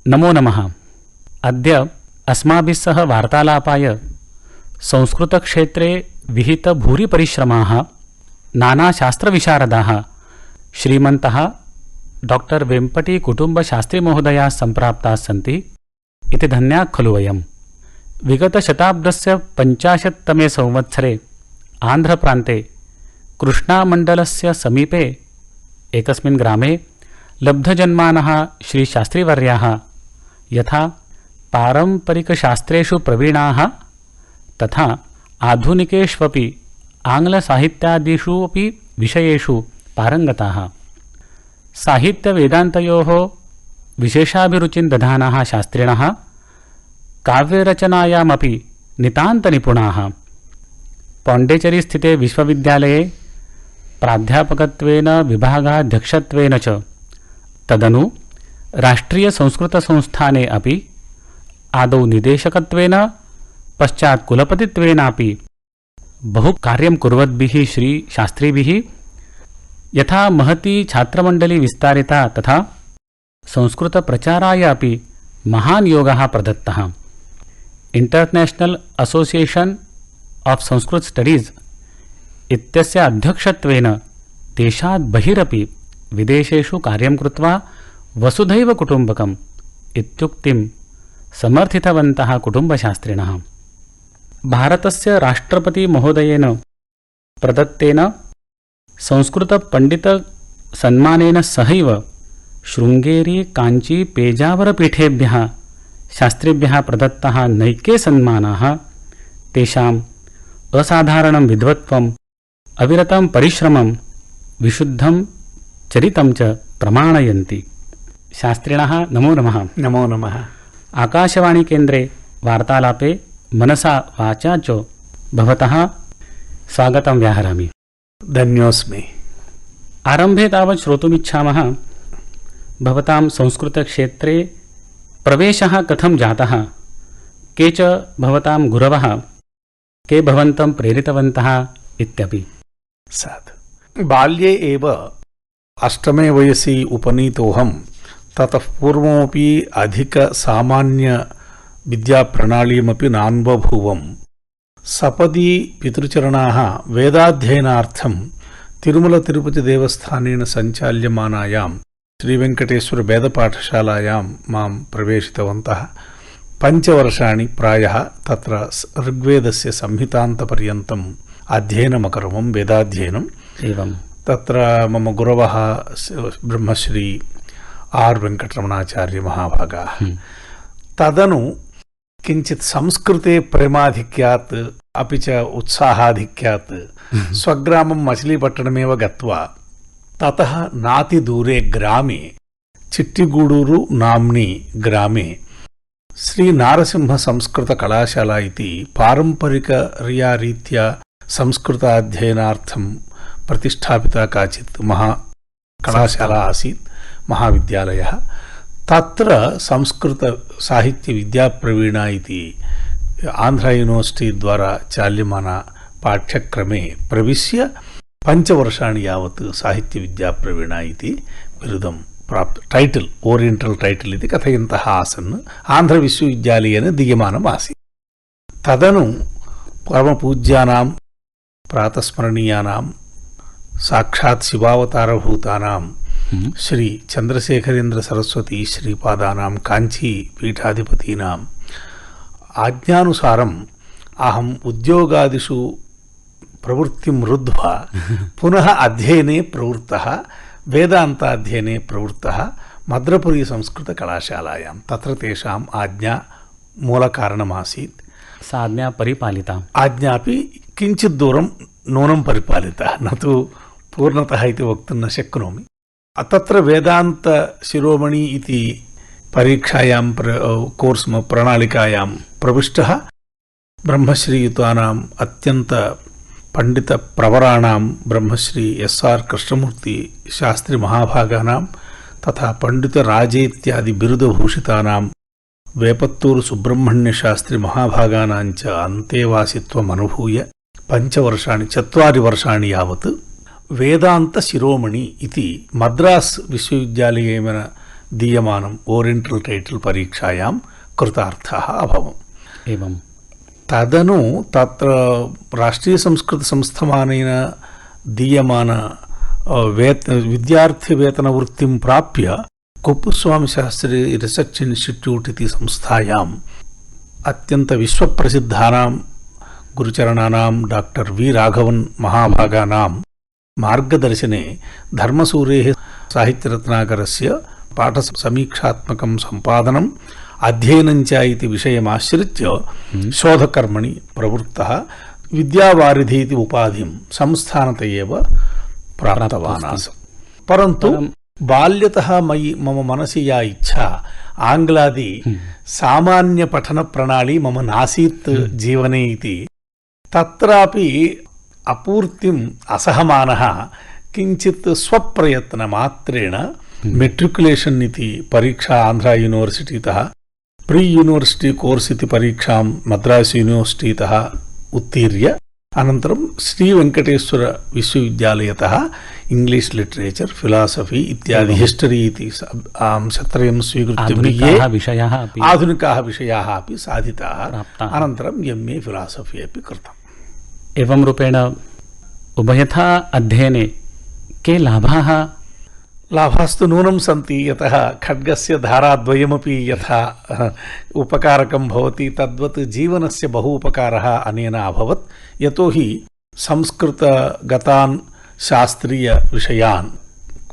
नमो नमः। अद्य अस्माभिः सह वार्तालापाय संस्कृतक्षेत्रे विहितभूरिपरिश्रमाः नानाशास्त्रविशारदाः श्रीमन्तः डॉक्टर वेम्पटी कुटुम्बशास्त्रीमहोदयाः सम्प्राप्ताः सन्ति इति धन्याः खलु वयम्। विगतशताब्दस्य 50तमे संवत्सरे आन्ध्रप्रान्ते कृष्णामण्डलस्य समीपे एकस्मिन् ग्रामे लब्धजन्मानः श्रीशास्त्रीवर्याः यथा पारम्परिकशास्त्रेषु प्रवीणाः तथा आधुनिकेष्वपि आङ्ग्लसाहित्यादिषु अपि विषयेषु पारङ्गताः, साहित्यवेदान्तयोः विशेषाभिरुचिं दधानाः शास्त्रिणः काव्यरचनायामपि नितान्तनिपुणाः। पाण्डिचेरीस्थिते विश्वविद्यालये प्राध्यापकत्वेन विभागाध्यक्षत्वेन च तदनु राष्ट्रीयसंस्कृतसंस्थाने अपि आदौ निदेशकत्वेन पश्चात् कुलपतित्वेनापि बहु कार्यं कुर्वद्भिः श्रीशास्त्रीभिः यथा महती छात्रमण्डली विस्तारिता तथा संस्कृतप्रचाराय अपि महान् योगः प्रदत्तः। International association of Sanskrit studies इत्यस्य अध्यक्षत्वेन देशात् बहिरपि विदेशेषु कार्यं कृत्वा वसुधैव कुटुम्बकम् इत्युक्तिं समर्थितवन्तः कुटुम्बशास्त्रिणः। भारतस्य राष्ट्रपतिमहोदयेन प्रदत्तेन संस्कृतपण्डितसन्मानेन सहैव शृङ्गेरी काञ्ची पेजावरपीठेभ्यः शास्त्रिभ्यः प्रदत्ताः नैके सन्मानाः तेषाम् असाधारणं विद्वत्त्वम् अविरतं परिश्रमं विशुद्धं चरितं च प्रमाणयन्ति। शास्त्रिणः नमो नमः। नमो नमः। आकाशवाणी केन्द्रे वार्तालापे मनसा वाचा च भवतः स्वागतं व्याहरामि। धन्योऽस्मि। आरम्भे तावत् श्रोतुमिच्छामः भवतां संस्कृतक्षेत्रे प्रवेशः कथं जातः, के च भवतां गुरवः, के भवन्तं प्रेरितवन्तः इत्यपि। साधु। बाल्ये एव अष्टमे वयसि उपनीतोऽहं। ततः पूर्वमपि अधिकसामान्यविद्याप्रणालीमपि नान्वभूवम्। सपदि पितृचरणाः वेदाध्ययनार्थं तिरुमलतिरुपतिदेवस्थानेन सञ्चाल्यमानायां श्रीवेङ्कटेश्वरवेदपाठशालायां मां प्रवेशितवन्तः। 5 वर्षाणि प्रायः तत्र ऋग्वेदस्य संहितान्तपर्यन्तम् अध्ययनमकरवं, वेदाध्ययनम् एवं। तत्र मम गुरवः ब्रह्मश्री आर् वेङ्कटरमणाचार्य महाभागाः। तदनु किञ्चित् संस्कृते प्रेमाधिक्यात् अपि च उत्साहाधिक्यात् स्वग्रामं मचिलीपट्टणमेव गत्वा ततः नातिदूरे ग्रामे चिट्टिगूडूरु नाम्नि ग्रामे श्रीनारसिंहसंस्कृतकलाशाला इति पारम्परिकरीत्या संस्कृताध्ययनार्थं प्रतिष्ठापिता काचित् महाकलाशाला आसीत्, महाविद्यालयः। तत्र संस्कृतसाहित्यविद्याप्रवीणा इति आन्ध्रा यूनिवर्सिटी द्वारा चाल्यमाना पाठ्यक्रमे प्रविश्य 5 वर्षाणि यावत् साहित्यविद्याप्रवीणा इति बिरुदं प्राप्त, टैटल्, ओरियेण्टल् टैटल् इति कथयन्तः आसन्। आन्ध्रविश्वविद्यालयेन दीयमानम् आसीत्। तदनु परमपूज्यानां प्रातस्मरणीयानां साक्षात् शिवावतारभूतानां श्री चन्द्रशेखरेन्द्र सरस्वती श्रीपादानां काञ्ची पीठाधिपतीनाम् आज्ञानुसारम् अहम् उद्योगादिषु प्रवृत्तिं रुद्ध्वा पुनः अध्ययने प्रवृत्तः, वेदान्ताध्ययने प्रवृत्तः मद्रपुरी संस्कृतकलाशालायां। तत्र तेषाम् आज्ञा मूलकारणमासीत्। सा आज्ञा परिपालिता। आज्ञापि किञ्चित् दूरं नूनं परिपालिता, न तु पूर्णतः इति वक्तुं न शक्नोमि। तत्र वेदान्तशिरोमणि इति परीक्षायां कोर्स् प्रणालिकायां प्रविष्टः ब्रह्मश्रीयुतानाम् अत्यन्तपण्डितप्रवराणां ब्रह्मश्री एस्.आर्. कृष्णमूर्ति शास्त्री महाभागानां तथा पण्डितराजेत्यादि बिरुदभूषितानां वेपत्तूरु सुब्रह्मण्यशास्त्री महाभागानां च अन्तेवासित्वम् अनुभूय 4 वर्षाणि यावत् वेदान्तशिरोमणि इति मद्रास् विश्वविद्यालयेन दीयमानम् ओरियण्टल् टैटल् परीक्षायां कृतार्थः अभवम्। एवं तदनु तत्र राष्ट्रीयसंस्कृतसंस्थानेन दीयमान विद्यार्थिवेतनवृत्तिं प्राप्य कुप्पुस्वामिशास्त्री रिसर्च् इन्स्टिट्यूट् इति संस्थायाम् अत्यन्तविश्वप्रसिद्धानां गुरुचरणानां डाक्टर् वी राघवन् महाभागानां मार्गदर्शने धर्मसूरेः साहित्यरत्नाकरस्य पाठसमीक्षात्मकं सम्पादनम् अध्ययनं च इति विषयमाश्रित्य शोधकर्मणि प्रवृत्तः। विद्यावारिधि इति उपाधिं संस्थानत एव प्राप्तवान् आसम्। परन्तु बाल्यतः मम मनसि या इच्छा आङ्ग्लादि सामान्यपठनप्रणाली मम नासीत् जीवने इति तत्रापि अपूर्तिम् असहमानः किञ्चित् स्वप्रयत्नमात्रेण मेट्रिकुलेशन् इति परीक्षा आन्ध्रा यूनिवर्सिटीतः प्री यूनिवर्सिटी कोर्स् इति परीक्षां मद्रास् यूनिवर्सिटीतः उत्तीर्य अनन्तरं श्रीवेङ्कटेश्वर विश्वविद्यालयतः इंग्लिश लिटरेचर फिलासफी इत्यादि हिस्टरी इति अंशत्रयं स्वीकृत्य आधुनिकाः विषयाः अपि साधिताः। अनन्तरं MA फिलासफी अपि कृतम्। एवं रूपेण उभयथा अध्ययने के लाभाः? लाभास्तु नूनं सन्ति, यतः खड्गस्य धाराद्वयमपि यथा उपकारकं भवति तद्वत् जीवनस्य बहु उपकारः अनेन अभवत्। यतोहि संस्कृतगतान् शास्त्रीयविषयान्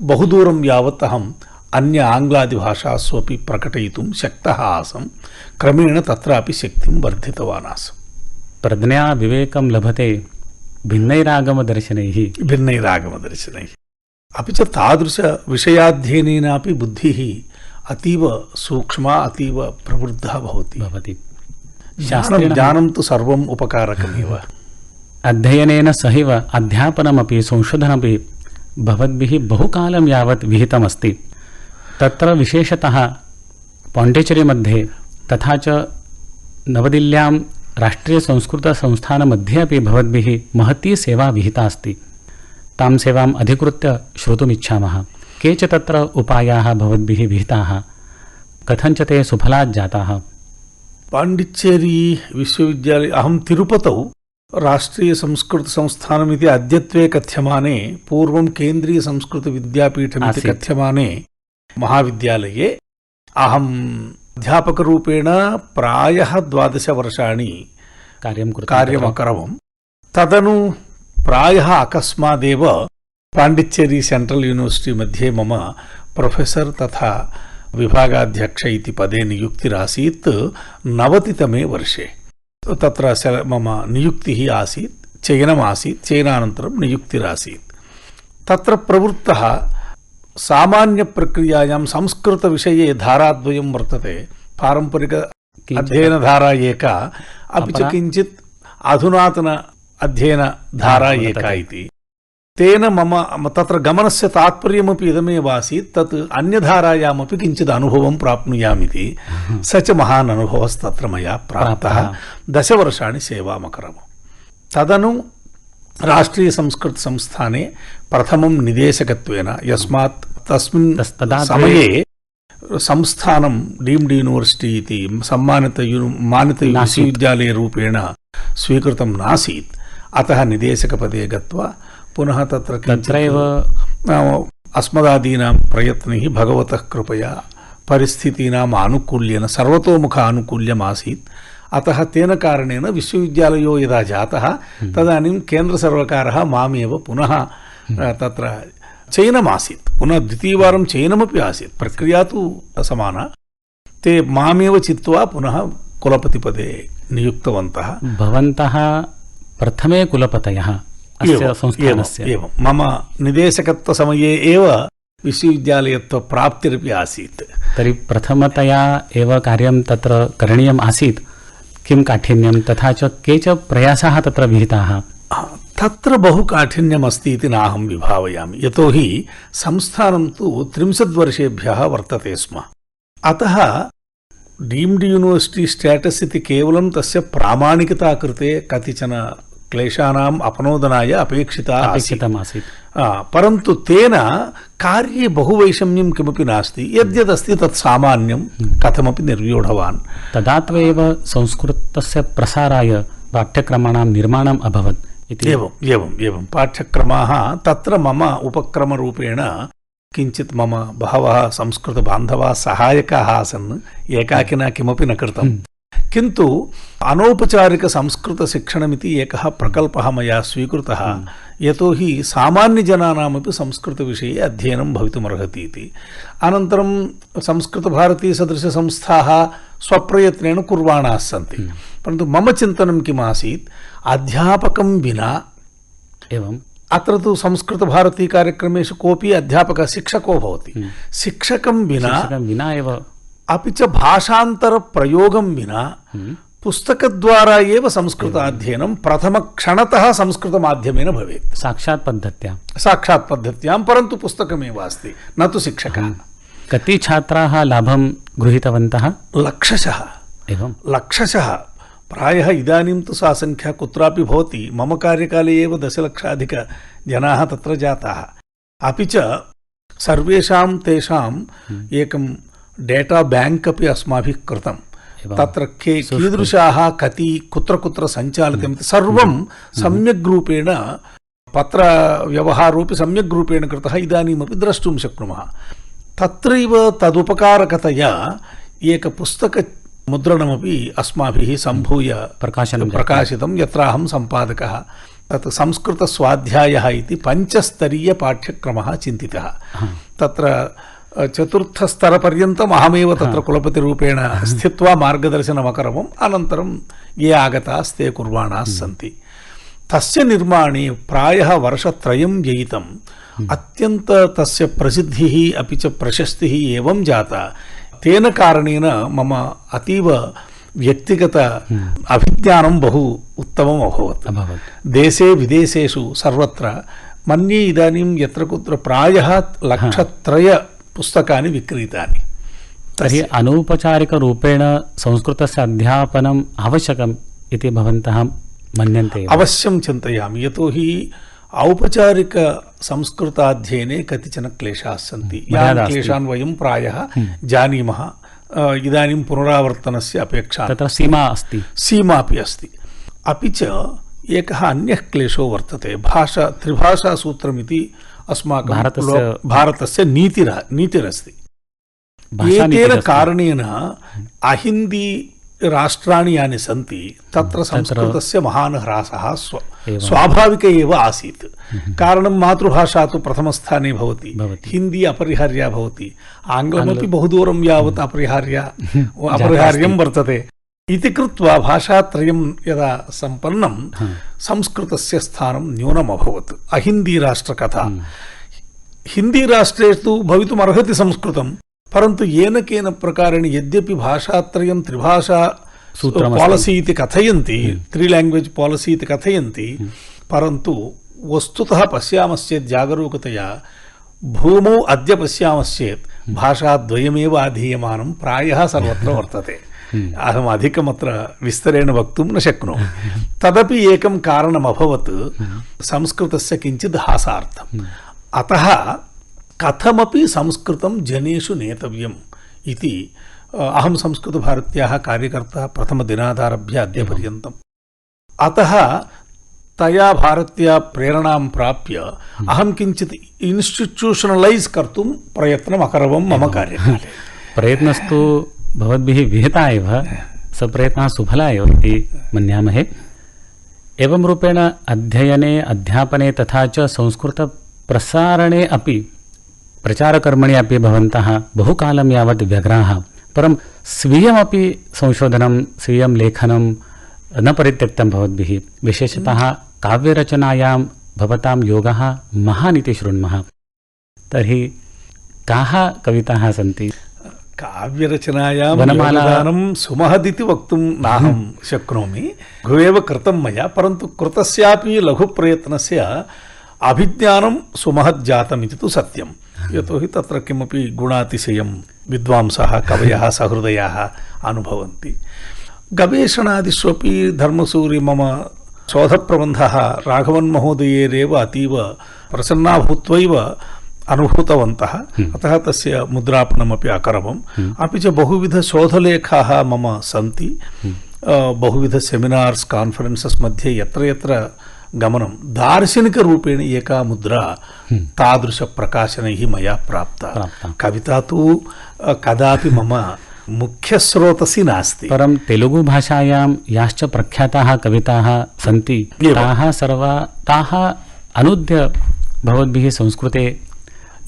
बहुदूरं यावत् अहम् अन्य आङ्ग्लादिभाषासु अपि प्रकटयितुं शक्तः आसम्। क्रमेण तत्रापि शक्तिं वर्धितवान् आसम्। प्रज्ञा विवेकं लभते भिन्नैरागमदर्शनैः। अपि च तादृशविषयाध्ययनेनापि बुद्धिः अतीव सूक्ष्मा अतीव प्रवृद्धा भवति। ज्ञानं तु सर्वम् उपकारकमेव। अध्ययनेन सहैव अध्यापनमपि संशोधनमपि भवद्भिः बहुकालं यावत् विहितमस्ति। तत्र विशेषतः पाण्डिचेरी मध्ये तथा च नवदिल्ल्यां राष्ट्रीयसंस्कृतसंस्थानमध्ये अपि भवद्भिः महती सेवा विहिता अस्ति। तां सेवाम् अधिकृत्य श्रोतुमिच्छामः। के च तत्र उपायाः भवद्भिः विहिताः, कथञ्च ते सुफलात् जाताः? पाण्डिचेरी विश्वविद्यालये अहं तिरुपतौ राष्ट्रीयसंस्कृतसंस्थानमिति अद्यत्वे कथ्यमाने पूर्वं केन्द्रीयसंस्कृतविद्यापीठमिति कथ्यमाने महाविद्यालये अहम् अध्यापकरूपेण प्रायः 12 वर्षाणि कार्यमकरवम्। तदनु प्रायः अकस्मादेव पाण्डिचेरी सेण्ट्रल् यूनिवर्सिटी मध्ये मम प्रोफेसर् तथा विभागाध्यक्ष इति पदे नियुक्तिरासीत् 90तमे वर्षे। तत्र मम नियुक्तिः आसीत्, चयनमासीत्, चयनानन्तरं नियुक्तिरासीत्। तत्र प्रवृत्तः सामान्यप्रक्रियायां संस्कृतविषये धाराद्वयं वर्तते। पारम्परिक अध्ययनधारा एका, अपि च किञ्चित् अधुनातन अध्ययनधारा एका इति। तेन मम तत्र गमनस्य तात्पर्यमपि इदमेव आसीत्, तत् अन्यधारायामपि किञ्चित् अनुभवं प्राप्नुयामिति। स च महान् अनुभवस्तत्र मया प्राप्तः। 10 वर्षाणि सेवामकरवम्। तदनु राष्ट्रीयसंस्कृतसंस्थाने प्रथमं निदेशकत्वेन, यस्मात् तस्मिन् समये संस्थानं डीम्ड यूनिवर्सिटी इति सम्मानित विश्वविद्यालयरूपेण स्वीकृतं नासीत्। अतः निदेशकपदे गत्वा पुनः तत्र अस्मदादीनां प्रयत्नैः भगवतः कृपया परिस्थितीनाम् आनुकूल्येन सर्वतोमुख आनुकूल्यमासीत्। अतः तेन कारणेन विश्वविद्यालयो यदा जातः तदानीं केन्द्रसर्वकारः मामेव पुनः तत्र चयनमासीत्। पुनः द्वितीयवारं चयनमपि आसीत्। प्रक्रिया तु समाना। ते मामेव चित्वा पुनः कुलपतिपदे नियुक्तवन्तः। भवन्तः प्रथमे कुलपतयः अस्य संस्थानस्य? एवं मम निदेशकत्वसमये एव विश्वविद्यालयत्वप्राप्तिरपि आसीत्। तर्हि प्रथमतया एव कार्यं तत्र करणीयम् आसीत्। किं काठिन्यं तथा च के च प्रयासाः तत्र विहिताः? तत्र बहु काठिन्यमस्ति इति नाहं विभावयामि। यतोहि संस्थानं तु 30 वर्षेभ्यः वर्तते स्म। अतः डीम्ड यूनिवर्सिटी स्टेटस् इति केवलं तस्य प्रामाणिकता कृते कतिचन क्लेशानाम् अपनोदनाय अपेक्षिता आसीत्। अपेक्षितमासीत्। परन्तु तेन कार्ये बहुवैषम्यं किमपि नास्ति, यद्यदस्ति तत् सामान्यं कथमपि निर्व्यूढवान्। तदात्वेव संस्कृतस्य प्रसाराय पाठ्यक्रमाणां निर्माणम् अभवत् इति। एवं पाठ्यक्रमाः तत्र मम उपक्रमरूपेण किञ्चित् मम बहवः संस्कृतबान्धवाः सहायकाः आसन्, एकाकिना किमपि न कृतं। किन्तु अनौपचारिकसंस्कृतशिक्षणमिति एकः प्रकल्पः मया स्वीकृतः, यतोहि सामान्यजनानामपि संस्कृतविषये अध्ययनं भवितुमर्हति इति। अनन्तरं संस्कृतभारतीसदृशसंस्थाः स्वप्रयत्नेन कुर्वाणाः सन्ति, परन्तु मम चिन्तनं किमासीत्, अध्यापकं विना, एवं अत्र तु संस्कृतभारतीकार्यक्रमेषु कोऽपि अध्यापकः शिक्षको भवति, शिक्षकं विना एव, अपि च भाषान्तरप्रयोगं विना पुस्तकद्वारा एव संस्कृताध्ययनं प्रथमक्षणतः संस्कृतमाध्यमेन भवेत्। साक्षात् पद्धत्यां, परन्तु पुस्तकमेव अस्ति, न तु शिक्षकः। कति छात्राः लाभं गृहीतवन्तः? लक्षशः। प्रायः इदानीं तु सा संख्या कुत्रापि भवति। मम कार्यकाले एव 10,00,000 तत्र जाताः। अपि च सर्वेषां तेषाम् एकं डेटा बैंक अपि अस्माभिः कृतं। तत्र कीदृशाः कति कुत्र सञ्चालितं सर्वं सम्यग् रूपेण पत्रव्यवहारोऽपि सम्यग् रूपेण कृतः इदानीमपि द्रष्टुं शक्नुमः। तत्रैव तदुपकारकतया एकपुस्तकमुद्रणमपि अस्माभिः सम्भूय प्रकाशितं, यत्र अहं सम्पादकः। तत् संस्कृतस्वाध्यायः इति 5स्तरीयपाठ्यक्रमः चिन्तितः। तत्र 4th स्तरपर्यन्तम् अहमेव तत्र कुलपतिरूपेण स्थित्वा मार्गदर्शनमकरवम्। अनन्तरं ये आगतास्ते कुर्वाणाः सन्ति। तस्य निर्माणे प्रायः वर्षत्रयं व्ययितम्। अत्यन्त तस्य प्रसिद्धिः अपि च प्रशस्तिः एवं जाता। तेन कारणेन मम अतीव व्यक्तिगत अभिज्ञानं बहु उत्तमम् अभवत्। देशे विदेशेषु सर्वत्र मन्ये इदानीं यत्र कुत्र प्रायः 1,03,000 पुस्तकानि विक्रीतानि। तर्हि अनौपचारिकरूपेण संस्कृतस्य अध्यापनम् आवश्यकम् इति भवन्तः मन्यन्ते? अवश्यं चिन्तयामि, यतोहि औपचारिकसंस्कृताध्ययने कतिचन क्लेशाः सन्ति। यान् क्लेशान् वयं प्रायः जानीमः। इदानीं पुनरावर्तनस्य अपेक्षा, तत्र सीमा अपि अस्ति। अपि च एकः अन्यः क्लेशो वर्तते, त्रिभाषासूत्रमिति अस्माकं भारतस्य नीतिरस्ति। एतेन कारणेन अहिन्दी राष्ट्राणि यानि सन्ति तत्र संस्कृतस्य महान् ह्रासः स्वाभाविक एव आसीत्। कारणं मातृभाषा तु प्रथमस्थाने भवति, हिन्दी अपरिहार्या भवति, आङ्ग्लमपि बहुदूरं यावत् अपरिहार्यं वर्तते इति कृत्वा भाषात्रयं यदा सम्पन्नं संस्कृतस्य स्थानं न्यूनम् अभवत्। अहिन्दीराष्ट्रकथा, हिन्दीराष्ट्रे तु भवितुमर्हति संस्कृतं, परन्तु येन केन प्रकारेण यद्यपि भाषात्रयं त्रिभाषा पालिसी इति कथयन्ति, 3 लैंग्वेज पालिसी इति कथयन्ति, परन्तु वस्तुतः पश्यामश्चेत् जागरूकतया भूमौ अद्य पश्यामश्चेत् भाषाद्वयमेव अधीयमानं प्रायः सर्वत्र वर्तते। अहम् अधिकमत्र विस्तरेण वक्तुं न शक्नोमि। तदपि एकं कारणम् अभवत् संस्कृतस्य किञ्चित् हासार्थम्। अतः कथमपि संस्कृतं जनेषु नेतव्यम् इति अहं संस्कृतभारत्याः कार्यकर्ता प्रथमदिनादारभ्य अद्य पर्यन्तम्। अतः तया भारत्या प्रेरणां प्राप्य अहं किञ्चित् इन्स्टिट्यूशनलैस् कर्तुं प्रयत्नम् अकरवं मम कार्यकाले। प्रयत्नस्तु भवद्भिः विहिता एव, सप्रयत्नः सुफला एव इति मन्यामहे। एवं रूपेण अध्ययने, अध्यापने तथा च संस्कृतप्रसारणे अपि, प्रचारकर्मणि अपि भवन्तः बहुकालं यावत् व्यग्राः। परं स्वीयमपि संशोधनं, स्वीयं लेखनं न परित्यक्तं भवद्भिः। विशेषतः काव्यरचनायां भवतां योगः महान् इति शृण्मः। तर्हि काः कविताः सन्ति? काव्यरचनायां योगदानं सुमहदिति वक्तुं नाहं शक्नोमि। बहुएव कृतं मया, परन्तु कृतस्यापि लघुप्रयत्नस्य अभिज्ञानं सुमहज्जातमिति तु सत्यं। यतोहि तत्र किमपि गुणातिशयं विद्वांसः कवयः सहृदयाः अनुभवन्ति। गवेषणादिष्वपि धर्मसूरि मम शोधप्रबन्धः राघवन् महोदयेरेव अतीव प्रसन्ना भूत्वैव अनुभूतवन्तः। अतः तस्य मुद्रापणमपि अकरवम्। अपि च बहुविधशोधलेखाः मम सन्ति। बहुविधसेमिनार्स् कान्फरेन्सस् मध्ये यत्र यत्र गमनं दार्शनिकरूपेण एका मुद्रा तादृशप्रकाशनैः मया प्राप्ता। कविता तु कदापि मम मुख्यस्रोतसि नास्ति। परं तेलुगुभाषायां याश्च प्रख्याताः कविताः सन्ति ताः अनुद्य भवद्भिः संस्कृते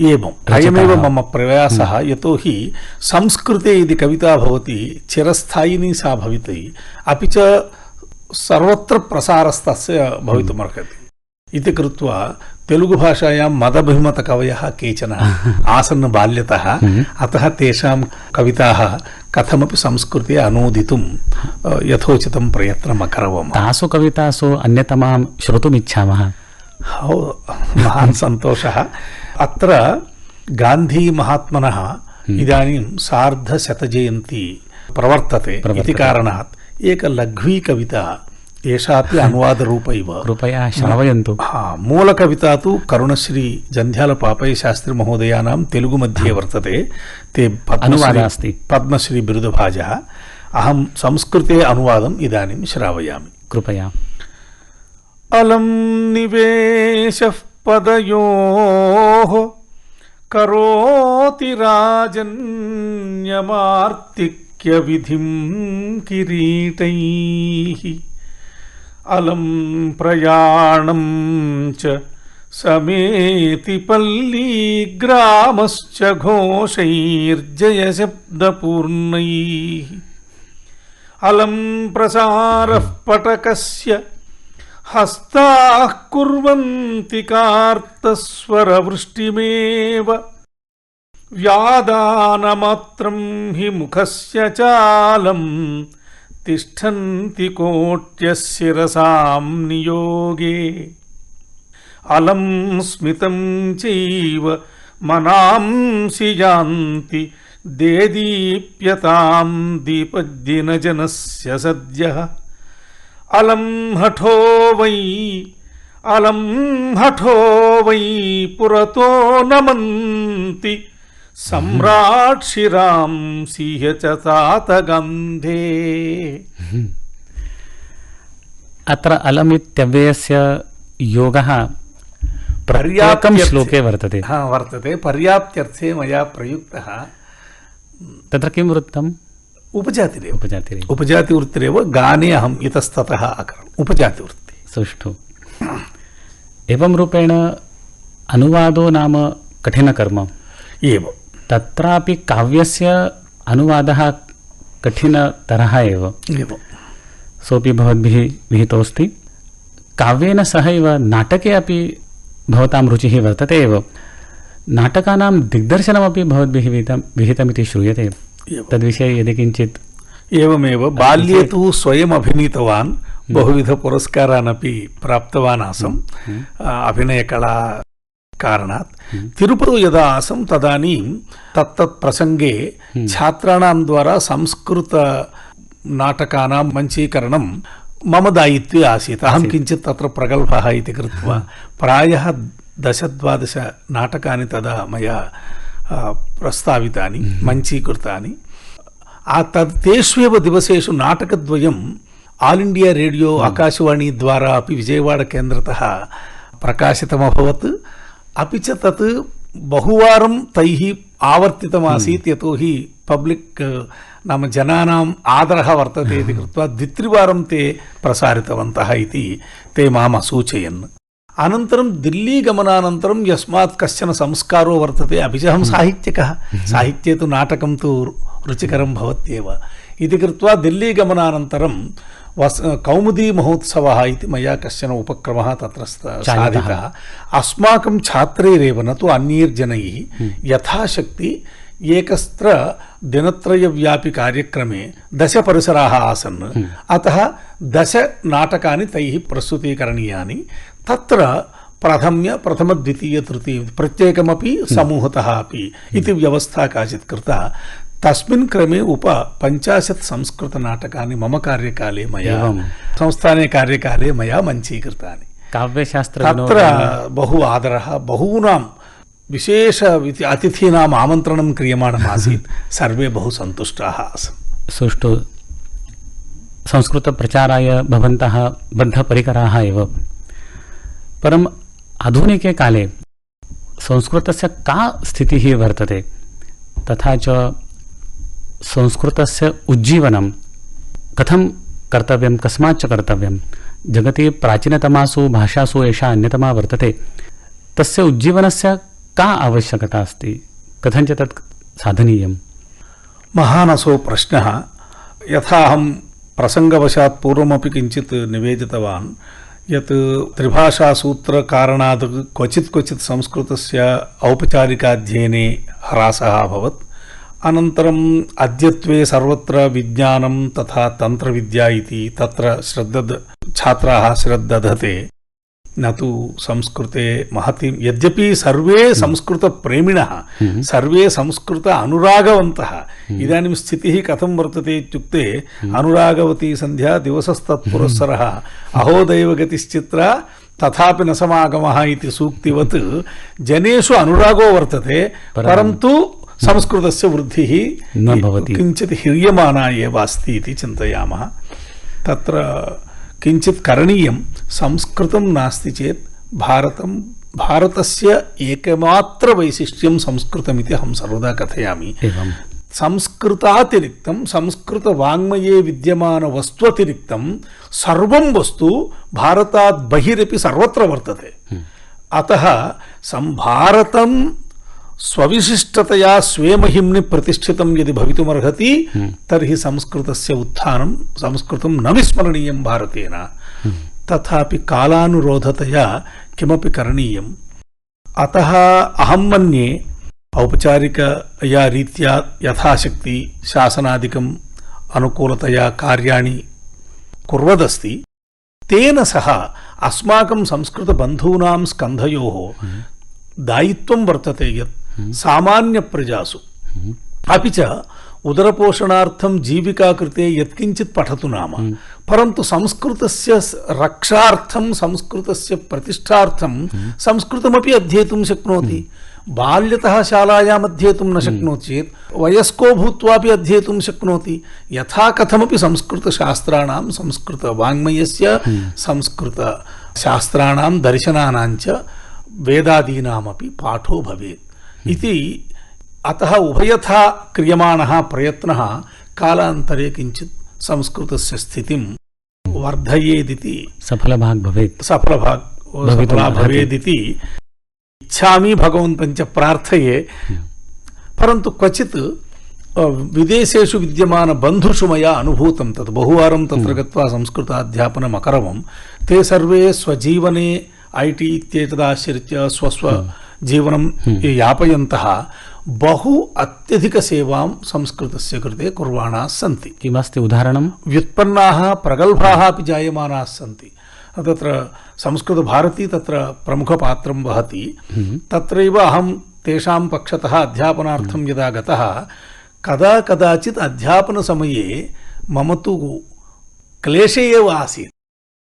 एवं अयमेव मम प्रयासः। यतोहि संस्कृते यदि कविता भवति चिरस्थायिनी सा भवितुम्, अपि च सर्वत्र प्रसारस्तस्य भवितुमर्हति इति कृत्वा तेलुगुभाषायां मदभिमतकवयः केचन आसन् बाल्यतः। अतः तेषां कविताः कथमपि संस्कृते अनूदितुं यथोचितं प्रयत्नम् अकरवम्। तासु कवितासु अन्यतमां श्रोतुमिच्छामः। महान् सन्तोषः। अत्र गान्धीमहात्मनः इदानीं सार्धशतजयन्ती प्रवर्तते इति कारणात् एका लघ्वी कविता, एषापि अनुवादरूपैव कृपया श्रावयन्तु। मूलकविता तु करुणश्री जन्ध्याल पापయ్య शास्त्री महोदयानां तेलुगु मध्ये वर्तते। ते अनुवादः अस्ति पद्मश्री बिरुदभाजः। अहं संस्कृते अनुवादम् इदानीं श्रावयामि। कृपया। अलं निवेशः पदयोः करोति राजन्यमार्तिक्य विधिं किरीटैः। अलं प्रयाणं च समेति पल्लीग्रामश्च घोषैर्जयशब्दपूर्णैः। अलं प्रसारः पटकस्य हस्ताः कुर्वन्ति कार्तस्वरवृष्टिमेव। व्यादानमात्रं हि मुखस्य चालं तिष्ठन्ति कोट्यः शिरसां नियोगे। अलं स्मितं चैव मनांसि यान्ति देदीप्यतां दीपद्दिनजनस्य सद्यः। अलं हठो वै पुरतो नमन्ति सम्राट् शिरांसिह च तातगन्धे। अत्र अलमित्यव्ययस्य योगः प्रत्येकं श्लोके वर्तते। वर्तते पर्याप्त्यर्थे मया प्रयुक्तः। तत्र किं वृत्तम्? उपजातिरेव। उपजातिवृत्तिरेव गाने अहम् इतस्ततः अकरम्। उपजातिवृत्ति सुष्ठु। एवं रूपेण अनुवादो नाम कठिनकर्म एव। तत्रापि काव्यस्य अनुवादः कठिनतरः एव। सोऽपि भवद्भिः विहितोऽस्ति। काव्येन सहैव नाटके अपि भवतां रुचिः वर्तते एव। नाटकानां दिग्दर्शनमपि भवद्भिः विहितमिति श्रूयते। तद्विषये यदि किञ्चित्। एवमेव बाल्ये तु स्वयम् अभिनीतवान्। बहुविधपुरस्कारान् अपि प्राप्तवान् आसम् अभिनयकला कारणात्। तिरुपतौ यदा आसं तदानीं तत्तत् प्रसङ्गे छात्राणां द्वारा संस्कृतनाटकानां मञ्चीकरणं मम दायित्वे आसीत्। अहं किञ्चित् तत्र प्रगल्भः इति कृत्वा प्रायः 10-12 नाटकानि तदा मया प्रस्तावितानि मञ्चीकृतानि। तेष्वेव दिवसेषु नाटकद्वयम् आल् इण्डिया रेडियो आकाशवाणी द्वारा अपि विजयवाड केन्द्रतः प्रकाशितमभवत्। अपि च तत् बहुवारं तैः आवर्तितमासीत्। यतोहि पब्लिक् नाम जनानाम् आदरः वर्तते इति कृत्वा 2-3 ते प्रसारितवन्तः इति ते माम् असूचयन्। अनन्तरं दिल्ली गमनानन्तरं यस्मात् कश्चन संस्कारो वर्तते। अपि च अहं साहित्यिकः। साहित्ये तु नाटकं तु रुचिकरं भवत्येव इति कृत्वा दिल्ली गमनानन्तरं कौमुदी महोत्सवः इति मया कश्चन उपक्रमः तत्र साधितः। अस्माकं छात्रैरेव न तु अन्यैर्जनैः यथाशक्ति एकत्र दिनत्रयव्यापि कार्यक्रमे 10 परिसराः आसन्। अतः 10 नाटकानि तैः प्रस्तुतीकरणीयानि। तत्र प्रथम द्वितीय तृतीय प्रत्येकमपि समूहतः अपि इति व्यवस्था काचित् कृता। तस्मिन् क्रमे 50 संस्कृतनाटकानि मम कार्यकाले मया एवं। संस्थाने कार्यकाले मया मञ्चीकृतानि। काव्यशास्त्र तत्र बहु आदरः, बहूनां विशेष अतिथीनाम् आमन्त्रणं क्रियमाणमासीत्। सर्वे बहु सन्तुष्टाः आसन्। सुष्ठु संस्कृतप्रचाराय भवन्तः बद्धपरिकराः एव। परम् आधुनिके काले संस्कृतस्य का स्थितिः वर्तते, तथा च संस्कृतस्य उज्जीवनं कथं कर्तव्यं, कस्माच्च कर्तव्यं? जगति प्राचीनतमासु भाषासु एषा अन्यतमा वर्तते। तस्य उज्जीवनस्य का आवश्यकता अस्ति? कथञ्च तत् साधनीयम्? महान् असौ प्रश्नः। यथा अहं प्रसङ्गवशात् पूर्वमपि किञ्चित् निवेदितवान् यत् त्रिभाषासूत्रकारणात् क्वचित् संस्कृतस्य औपचारिकाध्ययने ह्रासः अभवत्। अनन्तरम् अद्यत्वे सर्वत्र विज्ञानं तथा तन्त्रविद्या इति तत्र छात्राः श्रद्धधते, न तु संस्कृते महती। यद्यपि सर्वे संस्कृतप्रेमिणः, सर्वे संस्कृत अनुरागवन्तः। इदानीं स्थितिः कथं वर्तते इत्युक्ते अनुरागवती सन्ध्या दिवसस्तत्पुरस्सरः अहो दैवगतिश्चित्रा तथापि न समागमः इति सूक्तिवत् जनेषु अनुरागो वर्तते, परन्तु संस्कृतस्य वृद्धिः न भवति, किञ्चित् ह्रियमाणा एव अस्ति इति चिन्तयामः। तत्र किञ्चित् करणीयं। संस्कृतं नास्ति चेत् भारतस्य एकमात्र वैशिष्ट्यं संस्कृतमिति अहं सर्वदा कथयामि। एवं संस्कृतातिरिक्तं संस्कृतवाङ्मये विद्यमानवस्त्वतिरिक्तं सर्वं वस्तु भारतात् बहिरपि सर्वत्र वर्तते। अतः भारतं स्वविशिष्टतया स्वेमहिम्नि प्रतिष्ठितं यदि भवितुमर्हति तर्हि संस्कृतस्य उत्थानं, संस्कृतं न विस्मरणीयं भारतेन। तथापि कालानुरोधतया किमपि करणीयम्। अतः अहं मन्ये औपचारिकया रीत्या यथाशक्ति शासनादिकम् अनुकूलतया कार्याणि कुर्वदस्ति। तेन सह अस्माकं संस्कृतबन्धूनां स्कन्धयोः दायित्वं वर्तते यत् सामान्यप्रजासु अपि च उदरपोषणार्थं जीविका कृते यत्किञ्चित् पठतु नाम, परन्तु संस्कृतस्य रक्षार्थं, संस्कृतस्य प्रतिष्ठार्थं संस्कृतमपि अध्येतुं शक्नोति। बाल्यतः शालायाम् अध्येतुं न शक्नोति चेत् वयस्को भूत्वापि अध्येतुं शक्नोति। यथा कथमपि संस्कृतशास्त्राणां, संस्कृतवाङ्मयस्य, संस्कृतशास्त्राणां, दर्शनानां च वेदादीनामपि पाठो भवेत् इति। अतः उभयथा क्रियमाणः प्रयत्नः कालान्तरे किञ्चित् संस्कृतस्य स्थितिं वर्धयेदिति, सफलभाग् भवेत्, सफला भवेदिति इच्छामि, भगवन्तं च प्रार्थये। परन्तु क्वचित् विदेशेषु विद्यमानबन्धुषु मया अनुभूतं तत्। बहुवारं तत्र गत्वा संस्कृताध्यापनम् अकरवम्। ते सर्वे स्वजीवने IT इत्येतदाश्रित्य स्वस्वजीवनं यापयन्तः बहु अत्यधिकसेवां संस्कृतस्य कृते कुर्वाणाः सन्ति। किमस्ति उदाहरणं? व्युत्पन्नाः प्रगल्भाः अपि जायमानाः सन्ति। तत्र संस्कृतभारती तत्र प्रमुखपात्रं वहति। तत्रैव अहं तेषां पक्षतः अध्यापनार्थं यदा गतः, कदाचित् अध्यापनसमये मम तु क्लेशे एव आसीत्।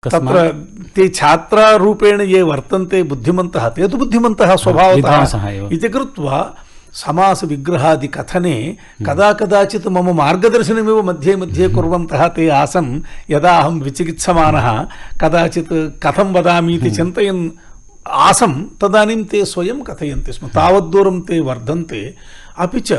तत्र ते छात्रारूपेण ये वर्तन्ते बुद्धिमन्तः, ते तु बुद्धिमन्तः स्वभावतः इति कृत्वा समासविग्रहादिकथने कदाचित् मम मार्गदर्शनमेव मध्ये मध्ये कुर्वन्तः ते आसन्। यदा अहं विचिकित्समानः कदाचित् कथं वदामि इति चिन्तयन् आसं, तदानीं ते स्वयं कथयन्ति स्म। तावद्दूरं ते वर्धन्ते। अपि च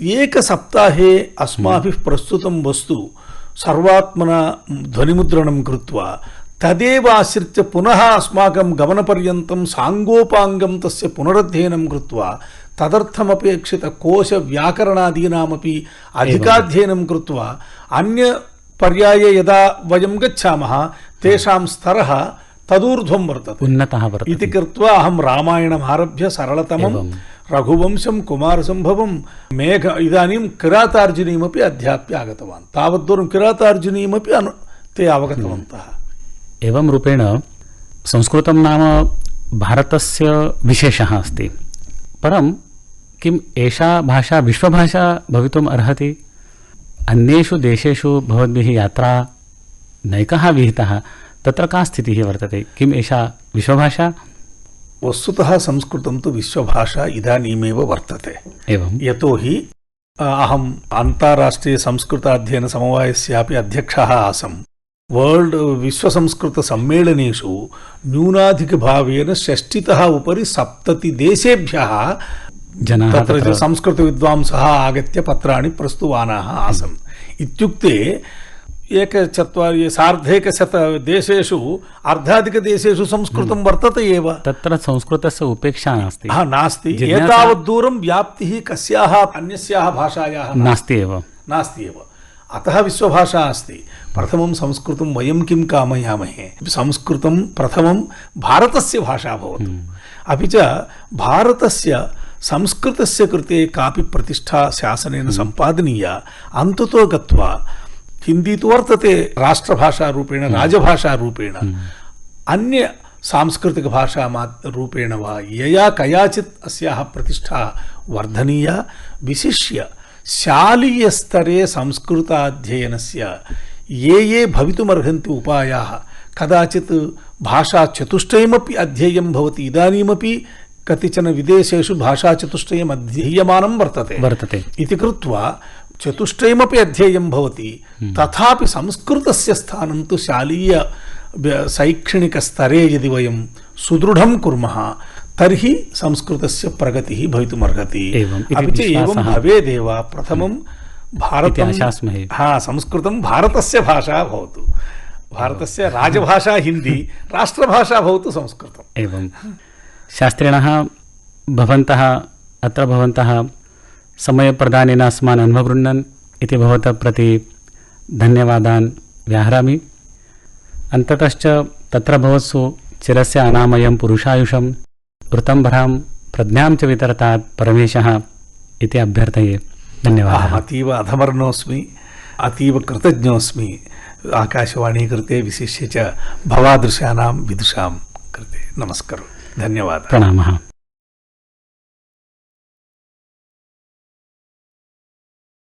एकसप्ताहे अस्माभिः प्रस्तुतं वस्तु सर्वात्मना ध्वनिमुद्रणं कृत्वा तदेव आश्रित्य पुनः अस्माकं गमनपर्यन्तं साङ्गोपाङ्गं तस्य पुनरध्ययनं कृत्वा तदर्थमपेक्षितकोशव्याकरणादीनामपि अधिकाध्ययनं कृत्वा अन्यपर्याये यदा वयं गच्छामः तेषां स्तरः तदूर्ध्वं वर्तते, उन्नतः वर्तते इति कृत्वा अहं रामायणम् आरभ्य सरलतमं रघुवंशं, कुमारसम्भवं, मेघ, इदानीं किरातार्जुनीमपि अध्याप्य आगतवान्। तावद्दूरं किरातार्जुनीमपि ते अवगतवन्तः। एवं रूपेण संस्कृतं नाम भारतस्य विशेषः अस्ति। परं किम् एषा भाषा विश्वभाषा भवितुम् अर्हति? अन्येषु देशेषु भवद्भिः यात्रा नैकः विहितः, तत्र का स्थितिः वर्तते? किम् एषा विश्वभाषा? वस्तुतः संस्कृतं तु विश्वभाषा इदानीमेव वर्तते। एवं यतोहि अहम् अन्ताराष्ट्रीयसंस्कृताध्ययनसमवायस्यापि अध्यक्षः आसम्। वर्ल्ड् विश्वसंस्कृतसम्मेलनेषु न्यूनाधिकभावेन 60तः उपरि 70 देशेभ्यः जनाः तत्र संस्कृतविद्वांसः आगत्य पत्राणि प्रस्तुवानाः आसन्। इत्युक्ते सार्धैकशत देशेषु अर्धाधिकदेशेषु संस्कृतं वर्तते एव। तत्र संस्कृतस्य उपेक्षा नास्ति। नास्ति। एतावत् दूरं व्याप्तिः कस्याः अन्यस्याः भाषायाः नास्ति एव। अतः विश्वभाषा अस्ति। प्रथमं संस्कृतं वयं किं कामयामहे? संस्कृतं प्रथमं भारतस्य भाषा भवतु। अपि च भारतस्य संस्कृतस्य कृते कापि प्रतिष्ठा शासनेन सम्पादनीया। अन्ततो गत्वा हिंदी तु वर्तते राष्ट्रभाषारूपेण, राजभाषारूपेण, अन्य सांस्कृतिकभाषा रूपेण वा यया कयाचित् अस्याः प्रतिष्ठा वर्धनीया। विशिष्य शालीयस्तरे संस्कृताध्ययनस्य ये भवितुमर्हन्ति उपायाः, कदाचित् भाषाचतुष्टयमपि अध्येयं भवति। इदानीमपि कतिचन विदेशेषु भाषाचतुष्टयम् अध्यीयमानं वर्तते इति कृत्वा चतुष्टयमपि अध्येयं भवति। तथापि संस्कृतस्य स्थानं तु शालीय शैक्षणिकस्तरे यदि वयं सुदृढं कुर्मः तर्हि संस्कृतस्य प्रगतिः भवितुमर्हति। अपि च एवं भवेदेव। प्रथमं भारतं संस्कृतं भारतस्य भाषा भवतु, भारतस्य राजभाषा हिंदी, राष्ट्रभाषा भवतु संस्कृतम्। एवं शास्त्रिणः भवन्तः समयप्रदानेन अस्मान् अन्वगृह्णन् इति भवतः प्रति धन्यवादान् व्याहरामि। अन्ततश्च तत्र भवत्सु चिरस्य अनामयं पुरुषायुषं वृतं भरां प्रज्ञां च वितरतात् परमेशः इति अभ्यर्थये। धन्यवादः। अतीव अधमर्णोऽस्मि, अतीव कृतज्ञोऽस्मि आकाशवाणी कृते, विशिष्य च भवादृशानां विदुषां कृते। नमस्कारः, धन्यवादः, प्रणामः।